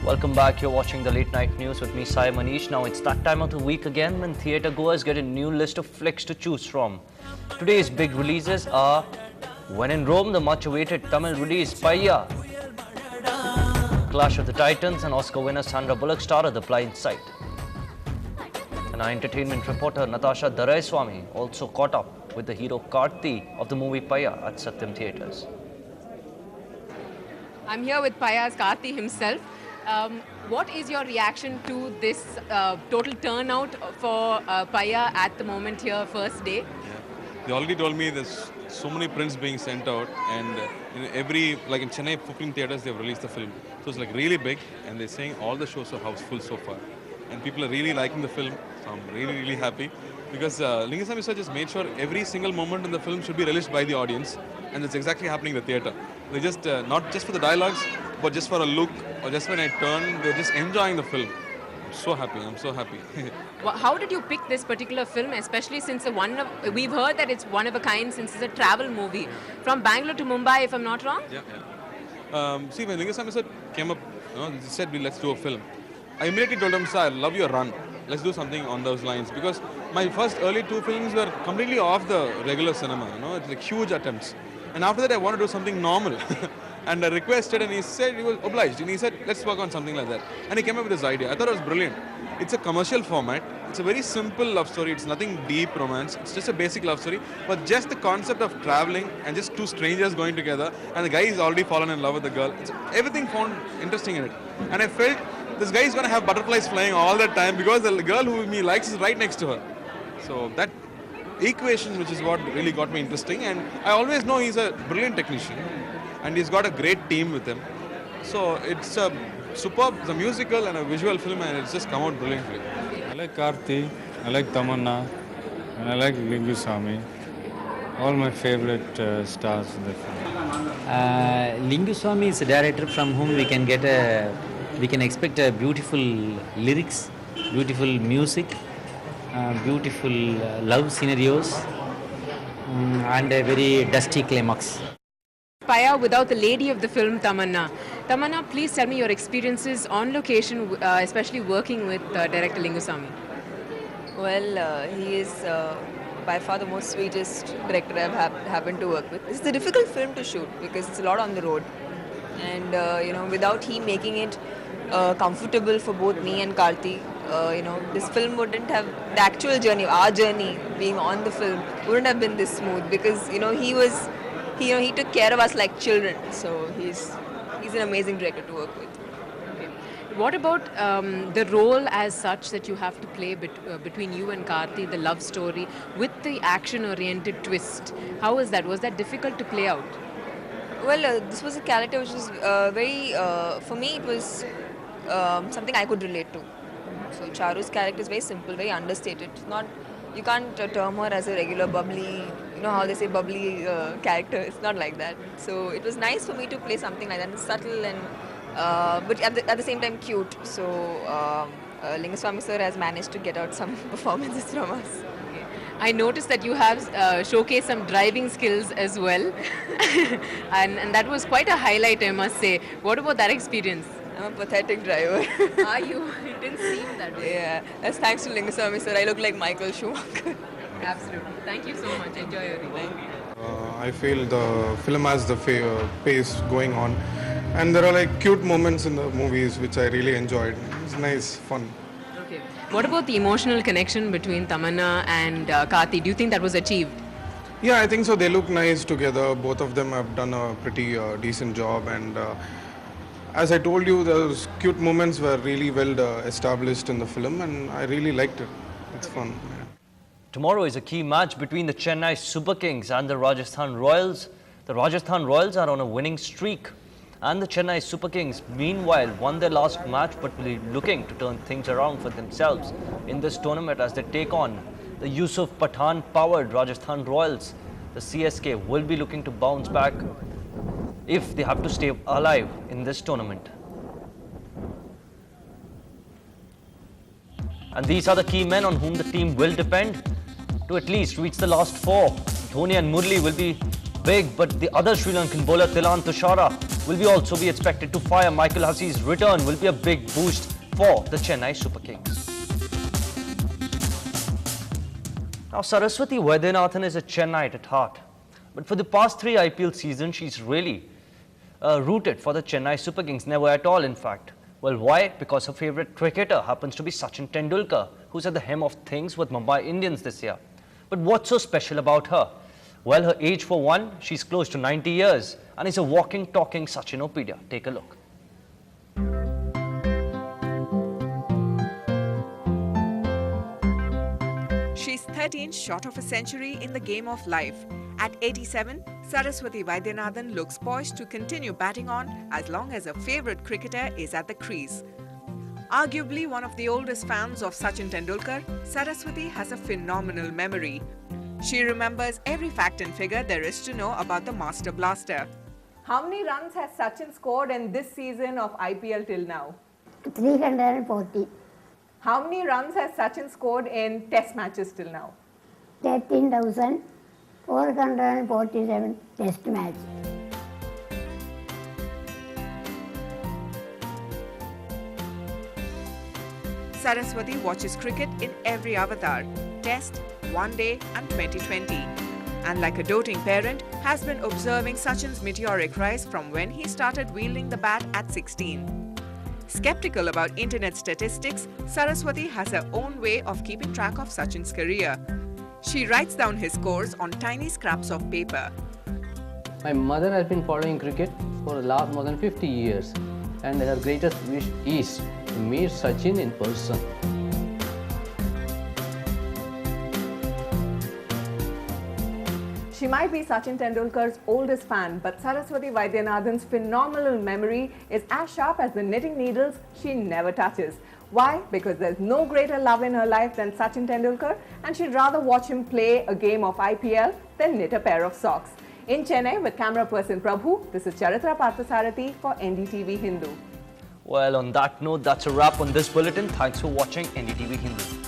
Welcome back. You're watching the Late Night News with me, Sai Manish. Now it's that time of the week again when theatre goers get a new list of flicks to choose from. Today's big releases are When in Rome, the much-awaited Tamil release Paya, Clash of the Titans, and Oscar winner Sandra Bullock star of The Blind Side. And our entertainment reporter Natasha Daraiswamy also caught up with the hero Karthi of the movie Paya at Satyam Theatres. I'm here with Paya's Karthi himself. What is your reaction to this total turnout for Paya at the moment here, first day? They already told me there's so many prints being sent out, and in in Chennai 15 theatres they've released the film. So it's like really big, and they're saying all the shows are houseful so far. And people are really liking the film, so I'm really happy. Because Lingasamy sir just made sure every single moment in the film should be relished by the audience, and that's exactly happening in the theatre. They just, not just for the dialogues, but just for a look, or just when I turn, they're just enjoying the film. I'm so happy. Well, how did you pick this particular film, especially since we've heard that it's one of a kind since it's a travel movie. From Bangalore to Mumbai, if I'm not wrong? Yeah. See, when Lingasamy sir came up, he said, let's do a film. I immediately told him, sir, I love your run. Let's do something on those lines. Because my first early two films were completely off the regular cinema, it's like huge attempts. And after that, I want to do something normal. And I requested, and he said he was obliged. And he said, let's work on something like that. And he came up with this idea. I thought it was brilliant. It's a commercial format. It's a very simple love story. It's nothing deep romance. It's just a basic love story. But just the concept of traveling and just two strangers going together, and the guy is already fallen in love with the girl. Everything found interesting in it. And I felt this guy is going to have butterflies flying all the time because the girl who he likes is right next to her. So that equation, which is what really got me interesting. And I always know he's a brilliant technician. And he's got a great team with him. So it's a superb, it's a musical and a visual film, and it's just come out brilliantly. I like Karthi, I like Tamanna, and I like Lingusamy. All my favorite stars in the film. Lingusamy is a director from whom we can expect a beautiful lyrics, beautiful music, beautiful love scenarios, and a very dusty climax. Paya without the lady of the film, Tamanna. Tamanna, please tell me your experiences on location, especially working with director Lingusamy. Well, he is by far the most sweetest director I've happened to work with. It's a difficult film to shoot because it's a lot on the road. And, without him making it comfortable for both me and Karthi, this film wouldn't have, the actual journey, our journey being on the film, wouldn't have been this smooth because, he took care of us like children. So he's an amazing director to work with. Okay. What about the role as such that you have to play between you and Karthi, the love story, with the action-oriented twist? How was that? Was that difficult to play out? Well, this was a character which was for me it was something I could relate to. So Charu's character is very simple, very understated. You can't term her as a regular bubbly, how they say bubbly character. It's not like that. So it was nice for me to play something like that. It's subtle and but at the same time cute. So Lingasamy sir has managed to get out some performances from us. Okay. I noticed that you have showcased some driving skills as well, and that was quite a highlight, I must say. What about that experience? I'm a pathetic driver. Are you? It didn't seem that way. Yeah, that's thanks to Lingasamy sir. I look like Michael Schumacher. Absolutely. Thank you so much. Enjoy your evening. I feel the film has the pace going on, and there are like cute moments in the movies which I really enjoyed. It's nice, fun. Okay. What about the emotional connection between Tamanna and Karthi? Do you think that was achieved? Yeah, I think so. They look nice together. Both of them have done a pretty decent job, and as I told you, those cute moments were really well established in the film, and I really liked it. It's fun. Yeah. Tomorrow is a key match between the Chennai Super Kings and the Rajasthan Royals. The Rajasthan Royals are on a winning streak, and the Chennai Super Kings, meanwhile, won their last match but will be looking to turn things around for themselves in this tournament as they take on the Yusuf Pathan-powered Rajasthan Royals. The CSK will be looking to bounce back if they have to stay alive in this tournament. And these are the key men on whom the team will depend to at least reach the last four. Dhoni and Murli will be big, but the other Sri Lankan bowler Tilan Tushara will we also be expected to fire? Michael Hussey's return will be a big boost for the Chennai Super Kings. Now, Saraswati Vaidyanathan is a Chennite at heart. But for the past 3 IPL seasons, she's really rooted for the Chennai Super Kings. Never at all, in fact. Well, why? Because her favourite cricketer happens to be Sachin Tendulkar, who's at the helm of things with Mumbai Indians this year. But what's so special about her? Well, her age for one, she's close to 90 years and is a walking, talking Sachinopedia. Take a look. She's 13 short of a century in the game of life. At 87, Saraswati Vaidyanathan looks poised to continue batting on as long as her favourite cricketer is at the crease. Arguably one of the oldest fans of Sachin Tendulkar, Saraswati has a phenomenal memory. She remembers every fact and figure there is to know about the Master Blaster. How many runs has Sachin scored in this season of IPL till now? 340. How many runs has Sachin scored in test matches till now? 13,447 test match. Saraswati watches cricket in every avatar, Test, One Day and 2020. And like a doting parent, has been observing Sachin's meteoric rise from when he started wielding the bat at 16. Skeptical about internet statistics, Saraswati has her own way of keeping track of Sachin's career. She writes down his scores on tiny scraps of paper. My mother has been following cricket for the last more than 50 years, and her greatest wish is to meet Sachin in person. She might be Sachin Tendulkar's oldest fan, but Saraswati Vaidyanathan's phenomenal memory is as sharp as the knitting needles she never touches. Why? Because there's no greater love in her life than Sachin Tendulkar, and she'd rather watch him play a game of IPL than knit a pair of socks. In Chennai with camera person Prabhu, this is Charitra Parthasarathi for NDTV Hindu. Well, on that note, that's a wrap on this bulletin. Thanks for watching NDTV Hindu.